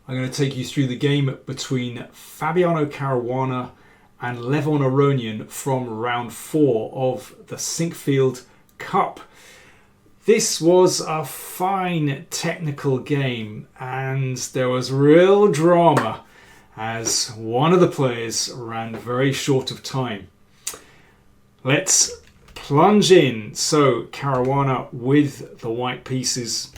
I'm going to take you through the game between Fabiano Caruana and Aronian from round 4 of the Sinquefield Cup. This was a fine technical game, and there was real drama as one of the players ran very short of time. Let's plunge in. So Caruana with the white pieces,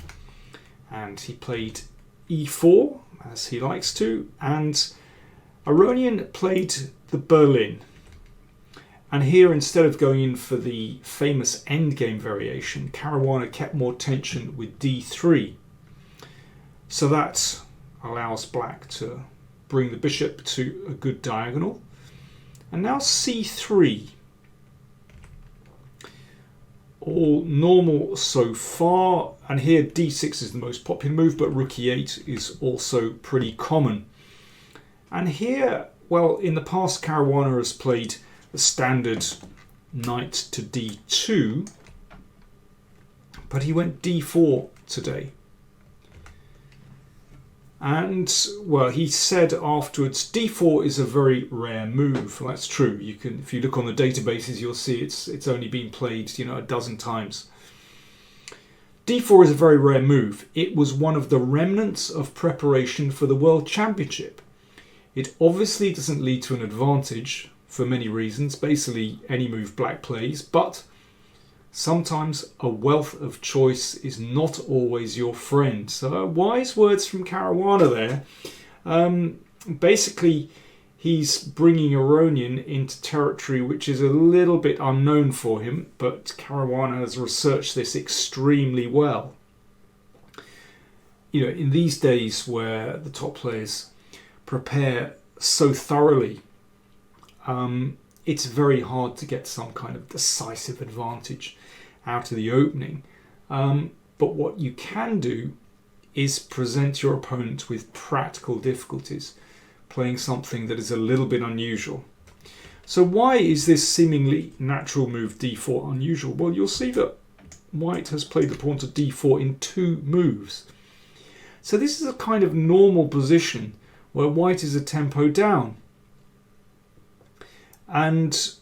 and he played e4 as he likes to, and Aronian played the Berlin. And here, instead of going in for the famous endgame variation, Caruana kept more tension with d3. So that allows black to bring the bishop to a good diagonal. And now c3. All normal so far, and here d6 is the most popular move, but rook e8 is also pretty common. And here, well, in the past Caruana has played the standard knight to d2, but he went d4 today. And, well, he said afterwards, d4 is a very rare move. Well, that's true. You can, if you look on the databases, you'll see it's only been played, a dozen times. d4 is a very rare move. It was one of the remnants of preparation for the World Championship. It obviously doesn't lead to an advantage for many reasons, basically any move black plays, but sometimes a wealth of choice is not always your friend. So wise words from Caruana there. Basically, he's bringing Aronian into territory which is a little bit unknown for him, but Caruana has researched this extremely well. In these days where the top players prepare so thoroughly, it's very hard to get some kind of decisive advantage out of the opening. But what you can do is present your opponent with practical difficulties, playing something that is a little bit unusual. So why is this seemingly natural move d4 unusual? Well, you'll see that white has played the pawn to d4 in 2 moves. So this is a kind of normal position where white is a tempo down. And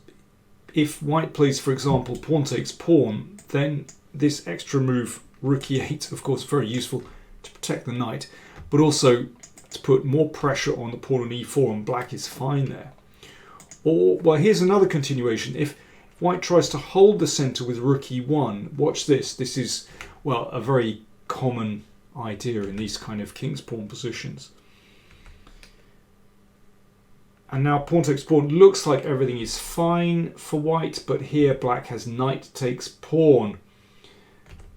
if white plays, for example, pawn takes pawn, then this extra move, rook e8, of course, very useful to protect the knight, but also to put more pressure on the pawn on e4, and black is fine there. Or, well, here's another continuation. If white tries to hold the center with rook e1, watch this. This is, well, a very common idea in these kind of king's pawn positions. And now pawn takes pawn. Looks like everything is fine for white, but here black has knight takes pawn.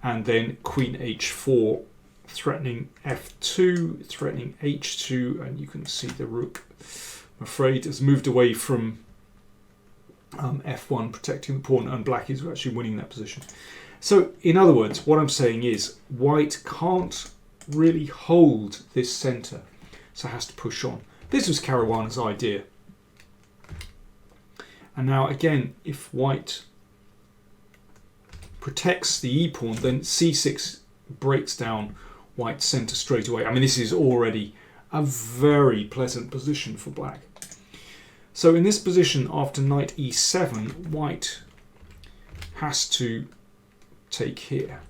And then queen h4, threatening f2, threatening h2, and you can see the rook, I'm afraid, has moved away from f1, protecting the pawn, and black is actually winning that position. So, in other words, what I'm saying is white can't really hold this center, so has to push on. This was Caruana's idea. And now again, if white protects the e-pawn, then c6 breaks down white's centre straight away. I mean, this is already a very pleasant position for black. So in this position, after knight e7, white has to take here.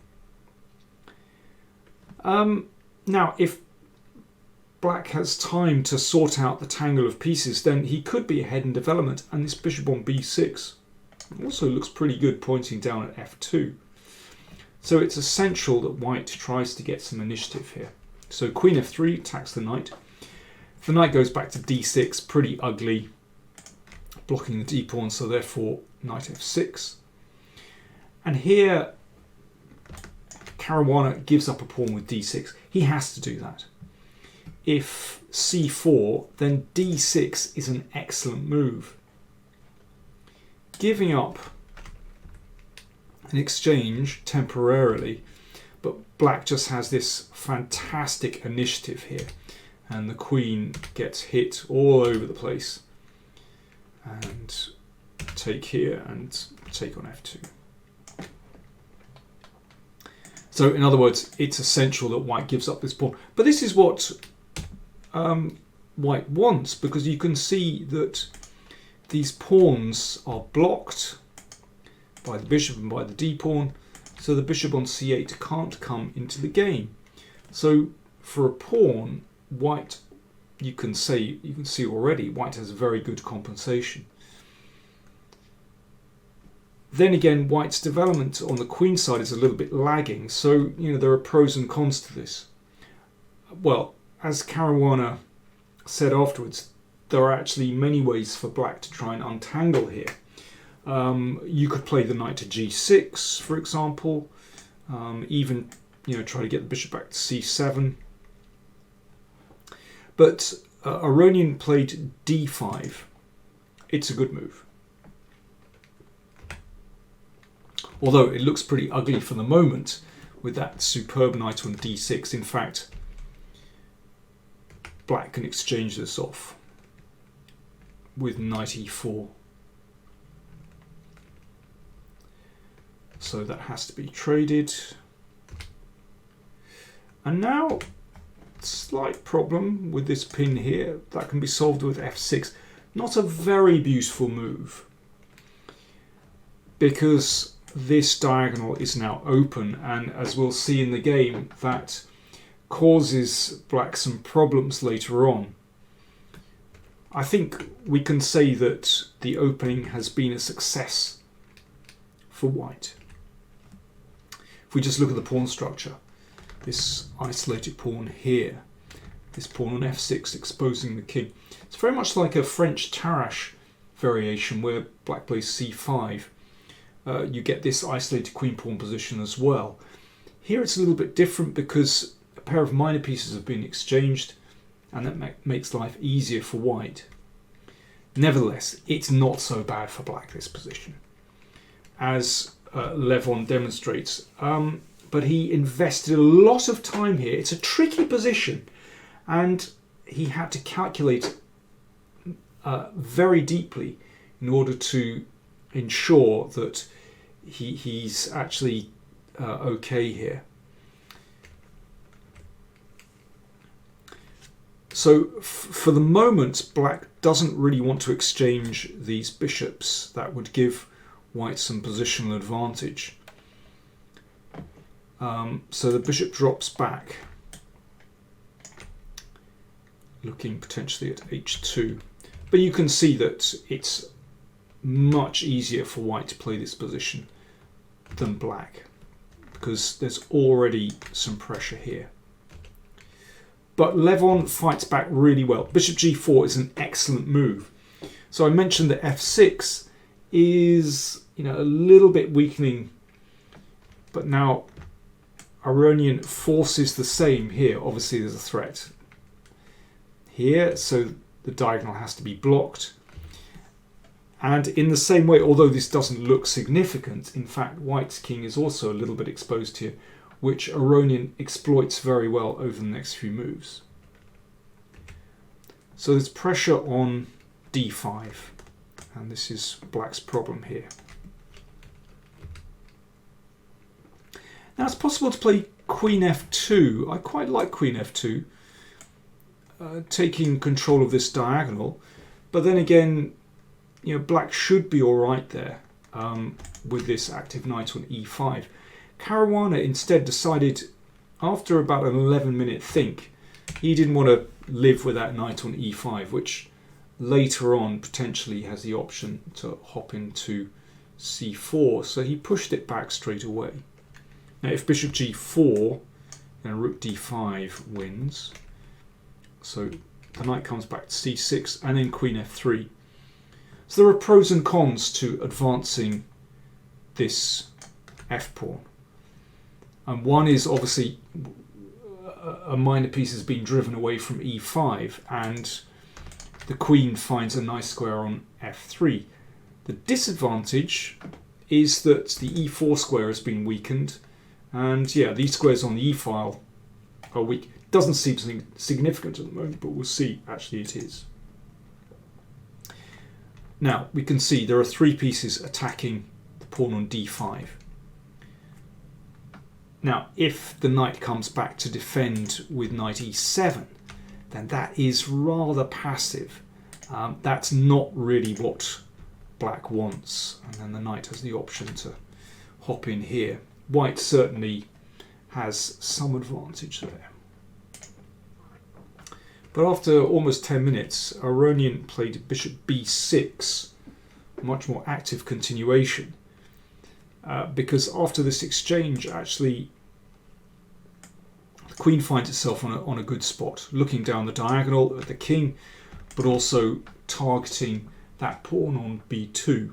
Now, if black has time to sort out the tangle of pieces, then he could be ahead in development, and this bishop on b6 also looks pretty good, pointing down at f2. So it's essential that white tries to get some initiative here. So queen f3 attacks the knight. If the knight goes back to d6, pretty ugly, blocking the d-pawn, so therefore knight f6. And here Caruana gives up a pawn with d6. He has to do that. If c4, then d6 is an excellent move. Giving up an exchange temporarily, but black just has this fantastic initiative here, and the queen gets hit all over the place. And take here and take on f2. So in other words, it's essential that white gives up this pawn. But this is what white wants, because you can see that these pawns are blocked by the bishop and by the d-pawn, so the bishop on c8 can't come into the game. So for a pawn, white, you can see already, white has very good compensation. Then again, white's development on the queen side is a little bit lagging, so there are pros and cons to this. Well, as Caruana said afterwards, there are actually many ways for black to try and untangle here. You could play the knight to g6, for example, even try to get the bishop back to c7. But Aronian played d5. It's a good move. Although it looks pretty ugly for the moment with that superb knight on d6. In fact, black can exchange this off with knight e4. So that has to be traded. And now, slight problem with this pin here. That can be solved with f6. Not a very beautiful move, because this diagonal is now open, and as we'll see in the game, that causes black some problems later on. I think we can say that the opening has been a success for white. If we just look at the pawn structure, this isolated pawn here, this pawn on f6 exposing the king, it's very much like a French Tarrasch variation where black plays c5. You get this isolated queen pawn position as well. Here it's a little bit different because a pair of minor pieces have been exchanged, and that makes life easier for white. Nevertheless, it's not so bad for black, this position, as Levon demonstrates. But he invested a lot of time here. It's a tricky position, and he had to calculate very deeply in order to ensure that he's actually okay here. So for the moment, black doesn't really want to exchange these bishops. That would give white some positional advantage. So the bishop drops back, looking potentially at h2. But you can see that it's much easier for white to play this position than black, because there's already some pressure here. But Levon fights back really well. Bishop g4 is an excellent move. So I mentioned that f6 is a little bit weakening, but now Aronian forces the same here. Obviously there's a threat here, so the diagonal has to be blocked. And in the same way, although this doesn't look significant, in fact white's king is also a little bit exposed here, which Aronian exploits very well over the next few moves. So there's pressure on d5, and this is black's problem here. Now it's possible to play queen f2. I quite like queen f2, taking control of this diagonal, but then again, black should be all right there with this active knight on e5. Caruana instead decided, after about an 11-minute think, he didn't want to live with that knight on e5, which later on potentially has the option to hop into c4, so he pushed it back straight away. Now if bishop g4 and rook d5 wins, so the knight comes back to c6 and then queen f3. So there are pros and cons to advancing this f-pawn. And one is obviously a minor piece has been driven away from e5 and the queen finds a nice square on f3. The disadvantage is that the e4 square has been weakened, and yeah, these squares on the e-file are weak. Doesn't seem significant at the moment, but we'll see actually it is. Now we can see there are three pieces attacking the pawn on d5. Now if the knight comes back to defend with knight e7, then that is rather passive. That's not really what black wants. And then the knight has the option to hop in here. White certainly has some advantage there. But after almost 10 minutes, Aronian played bishop b6, much more active continuation. Because after this exchange, actually, the queen finds itself on a good spot, looking down the diagonal at the king, but also targeting that pawn on b2.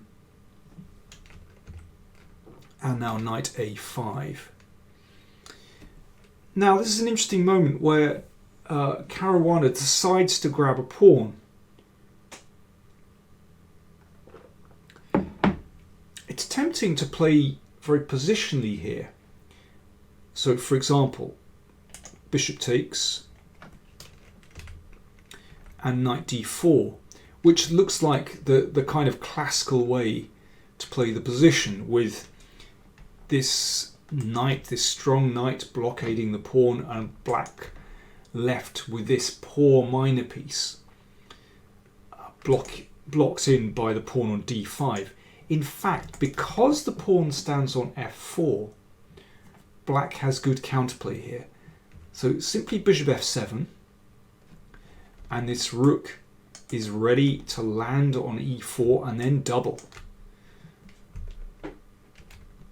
And now knight a5. Now this is an interesting moment where Caruana decides to grab a pawn. It's tempting to play very positionally here. So for example, bishop takes and knight d4, which looks like the kind of classical way to play the position, with this knight, this strong knight blockading the pawn, and black left with this poor minor piece blocked in by the pawn on d5. In fact, because the pawn stands on f4, black has good counterplay here. So simply bishop f7, and this rook is ready to land on e4 and then double.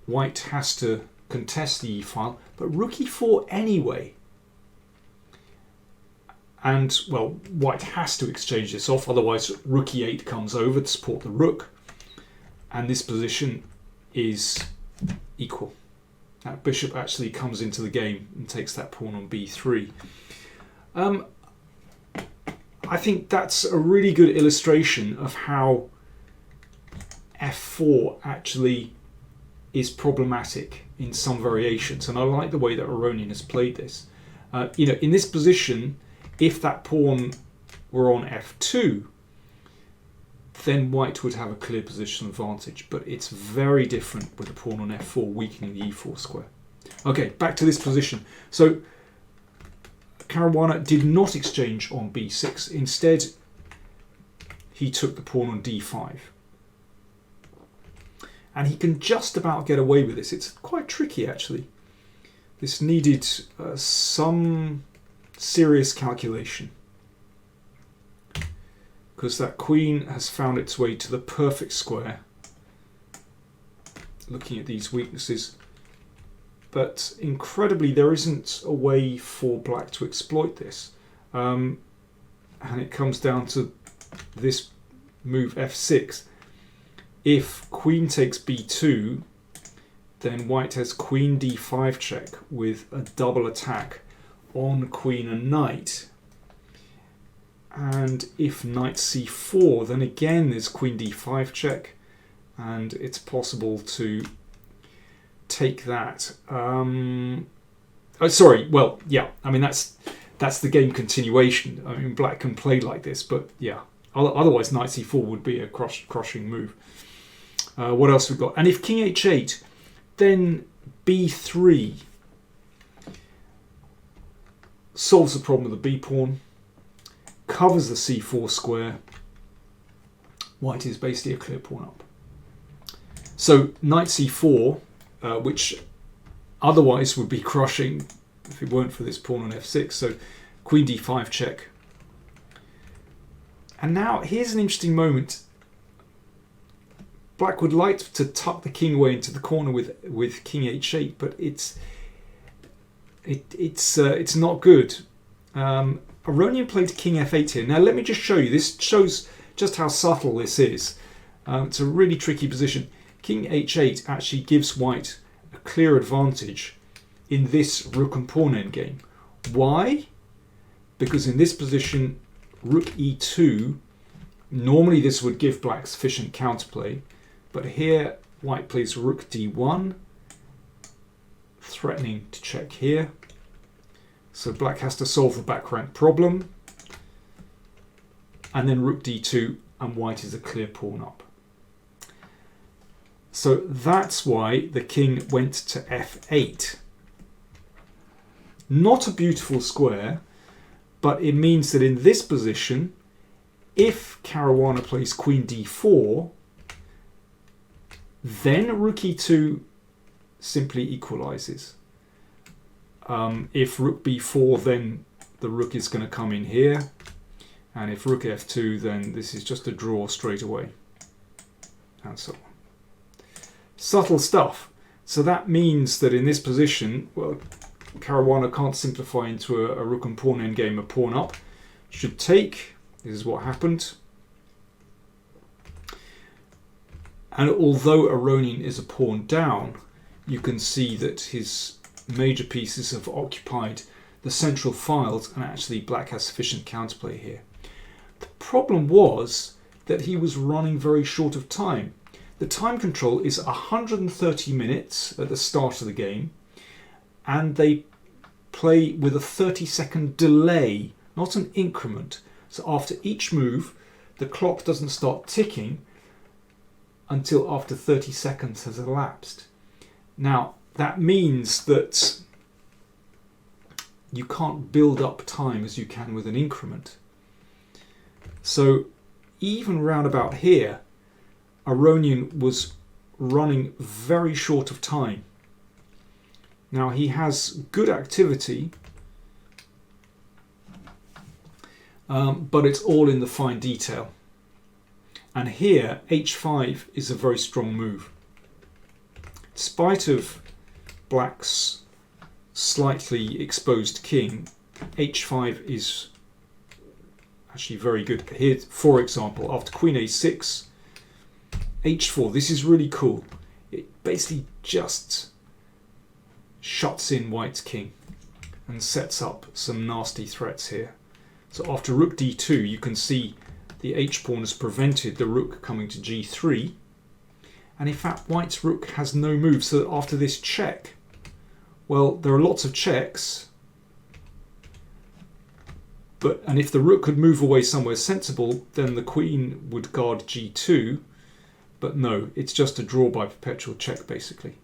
White has to contest the e-file, but rook e4 anyway. And, well, white has to exchange this off, otherwise rook e8 comes over to support the rook. And this position is equal. That bishop actually comes into the game and takes that pawn on b3. I think that's a really good illustration of how f4 actually is problematic in some variations, and I like the way that Aronian has played this. In this position, if that pawn were on f2, then white would have a clear positional advantage, but it's very different with the pawn on f4 weakening the e4 square. Okay, back to this position. So Caruana did not exchange on b6. Instead, he took the pawn on d5. And he can just about get away with this. It's quite tricky, actually. This needed some serious calculation, because that queen has found its way to the perfect square, looking at these weaknesses. But incredibly, there isn't a way for black to exploit this. And it comes down to this move f6. If queen takes b2, then white has queen d5 check with a double attack on queen and knight. And if knight c4, then again there's queen d5 check, and it's possible to take that. That's the game continuation. I mean, black can play like this, but yeah, otherwise knight c4 would be a crushing move. What else we've got? And if king h8, then b3 solves the problem of the b pawn, covers the c4 square. White is basically a clear pawn up. So knight c4, which otherwise would be crushing if it weren't for this pawn on f6. So queen d5 check. And now here's an interesting moment. Black would like to tuck the king away into the corner with king h8, but it's not good. Aronian played king f8 here. Now let me just show you. This shows just how subtle this is. It's a really tricky position. King h8 actually gives white a clear advantage in this rook and pawn endgame. Why? Because in this position, rook e2, normally this would give black sufficient counterplay, but here white plays rook d1, threatening to check here. So black has to solve the back rank problem. And then rook d2, and white is a clear pawn up. So that's why the king went to f8. Not a beautiful square, But it means that in this position, if Caruana plays queen d4, then rook e2 simply equalizes. If rook b4, then the rook is going to come in here. And if rook f2, then this is just a draw straight away. And so on. Subtle stuff. So that means that in this position, well, Caruana can't simplify into a rook and pawn endgame, a pawn up. Should take. This is what happened. And although Aronian is a pawn down, you can see that his major pieces have occupied the central files, and actually black has sufficient counterplay here. The problem was that he was running very short of time. The time control is 130 minutes at the start of the game, and they play with a 30-second delay, not an increment. So after each move, the clock doesn't start ticking until after 30 seconds has elapsed. Now, that means that you can't build up time as you can with an increment. So even round about here, Aronian was running very short of time. Now he has good activity, but it's all in the fine detail. And here, h5 is a very strong move. In spite of black's slightly exposed king, h5 is actually very good. Here, for example, after queen a6, h4, this is really cool. It basically just shuts in white's king and sets up some nasty threats here. So after rook d2, you can see the h-pawn has prevented the rook coming to g3. And in fact, white's rook has no move. So after this check, well, there are lots of checks. And if the rook could move away somewhere sensible, then the queen would guard g2. But no, it's just a draw by perpetual check, basically.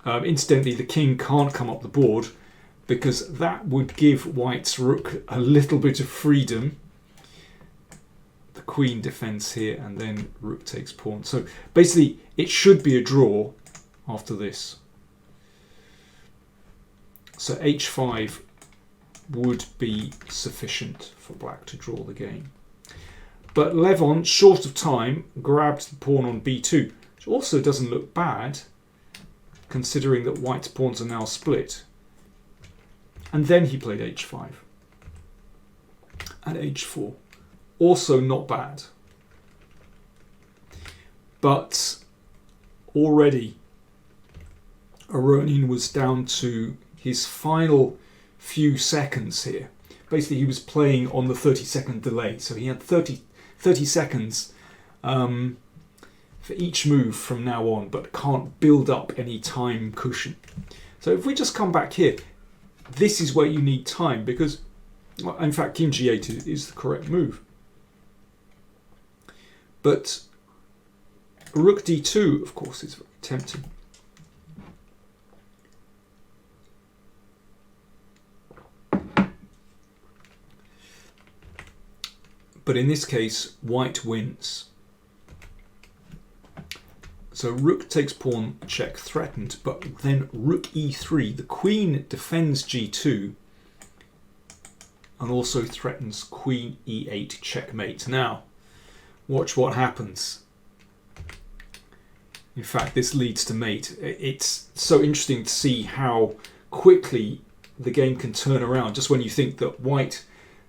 Incidentally, the king can't come up the board because that would give white's rook a little bit of freedom. The queen defends here and then rook takes pawn. So basically, it should be a draw after this. So h5 would be sufficient for black to draw the game. But Levon, short of time, grabbed the pawn on b2, which also doesn't look bad, considering that white's pawns are now split. And then he played h5 and h4. Also not bad. But already Aronian was down to his final few seconds here. Basically, he was playing on the 30-second delay. So he had 30 seconds for each move from now on, but can't build up any time cushion. So if we just come back here, this is where you need time because, well, in fact, king g8 is the correct move. But rook d2, of course, is very tempting. But in this case, white wins. So rook takes pawn, check, threatened, but then rook e3. The queen defends g2 and also threatens queen e8, checkmate. Now, watch what happens. In fact, this leads to mate. It's so interesting to see how quickly the game can turn around. Just when you think that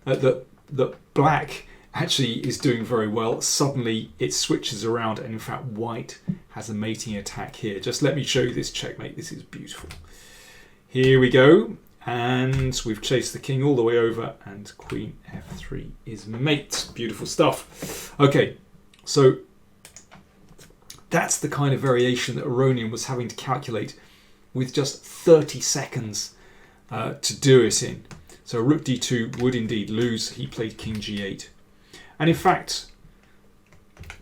that black actually is doing very well, suddenly it switches around, and in fact white has a mating attack here. Just let me show you this checkmate. This is beautiful. Here we go, and we've chased the king all the way over, and queen f3 is mate. Beautiful stuff. Okay, so that's the kind of variation that Aronian was having to calculate with just 30 seconds to do it in. So rook d2 would indeed lose. He played king g8. And in fact,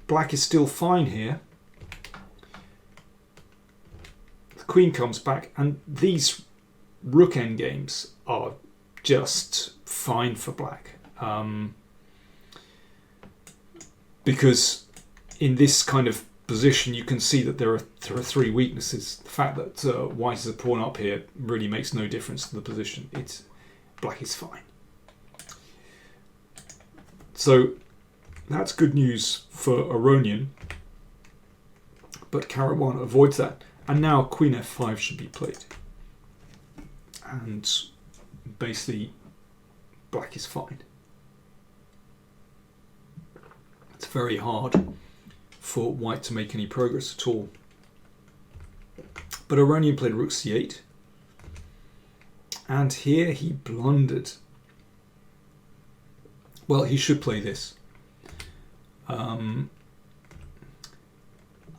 black is still fine here. The queen comes back, and these rook endgames are just fine for black. Because in this kind of position, you can see that there are three weaknesses. The fact that white is a pawn up here really makes no difference to the position. Black is fine. So that's good news for Aronian, but Caruana avoids that. And now Queen F5 should be played. And basically, black is fine. It's very hard for white to make any progress at all. But Aronian played Rook C8. And here he blundered. Well, he should play this. I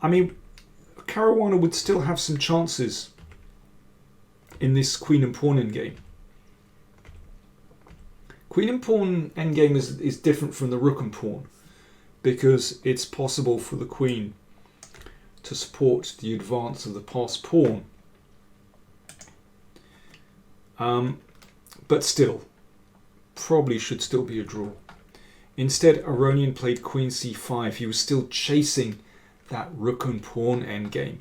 mean, Caruana would still have some chances in this queen and pawn endgame. Queen and pawn endgame is different from the rook and pawn because it's possible for the queen to support the advance of the passed pawn. But still, probably should still be a draw. Instead, Aronian played Queen C5. He was still chasing that rook and pawn endgame,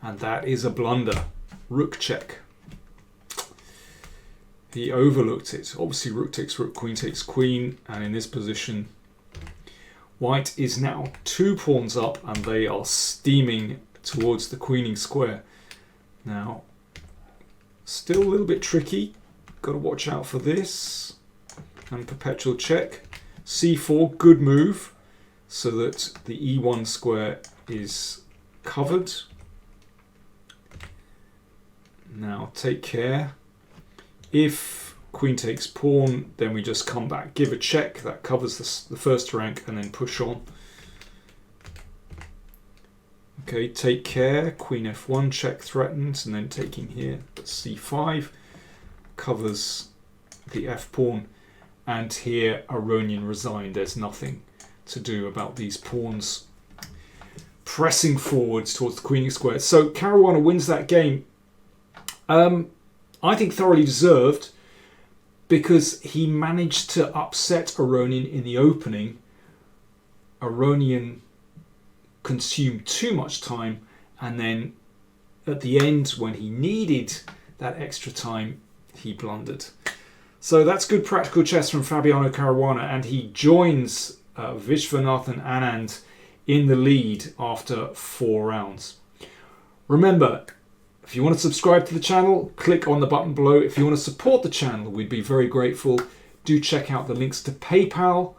and that is a blunder. Rook check. He overlooked it. Obviously, rook takes rook, queen takes queen, and in this position, white is now 2 pawns up, and they are steaming towards the queening square. Now, still a little bit tricky. Got to watch out for this. And perpetual check. C4, good move, so that the E1 square is covered. Now take care. If queen takes pawn, then we just come back, give a check, that covers the first rank, and then push on. Okay, take care. Queen F1 check threatened, and then taking here, but C5 covers the F pawn. And here Aronian resigned. There's nothing to do about these pawns pressing forwards towards the queening square. So Caruana wins that game. I think thoroughly deserved, because he managed to upset Aronian in the opening. Aronian consumed too much time, and then at the end, when he needed that extra time, he blundered. So that's good practical chess from Fabiano Caruana, and he joins Vishwanathan Anand in the lead after 4 rounds. Remember, if you want to subscribe to the channel, click on the button below. If you want to support the channel, we'd be very grateful. Do check out the links to PayPal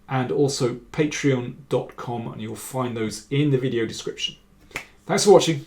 and also patreon.com, and you'll find those in the video description. Thanks for watching.